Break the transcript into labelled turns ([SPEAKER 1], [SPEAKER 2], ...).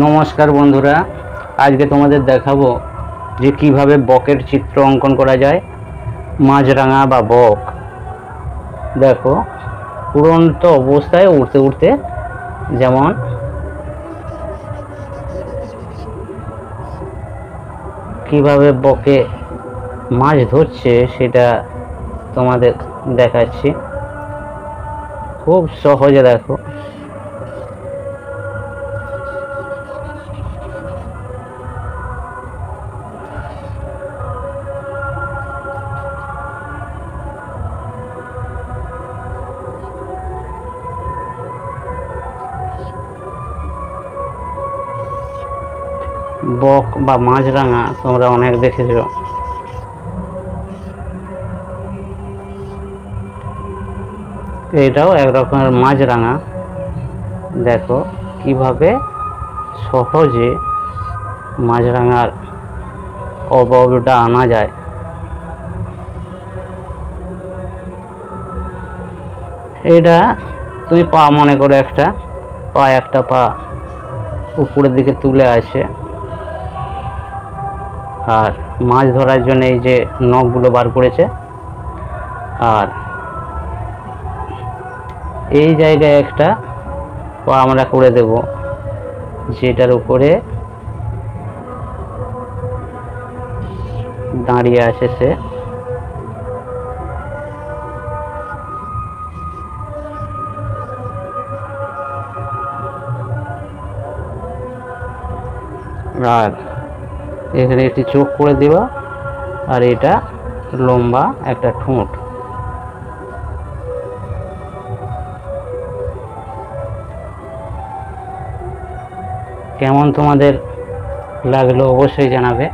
[SPEAKER 1] নমস্কার বন্ধুরা, আজকে তোমাদের দেখাবো যে কিভাবে বকের চিত্র অঙ্কন করা যায়। মাছরাঙা বা বক দেখো উড়ন্ত অবস্থায় উড়তে উড়তে যেমন কিভাবে বকে মাছ ধরছে সেটা তোমাদের দেখাচ্ছি। খুব সহজে দেখো, বক বা মাছরাঙা তোমরা অনেক দেখেছো। এটাও এক রকমের মাছরাঙা। দেখো কিভাবে সহজে মাছরাঙার অবয়বটা আনা যায়। এটা তুমি পা মনে করো, একটা পা উপরের দিকে তুলে আসে, আর মাছ ধরার জন্য এই যে নখগুলো বার করেছে, আর এই জায়গায় একটা পা আমরা করে দেব যেটার উপরে দাঁড়িয়ে আছে সে। আর এখানে একটি চোখ করে দেওয়া, আর এটা লম্বা একটা ঠোঁট। কেমন তোমাদের লাগলো অবশ্যই জানাবে।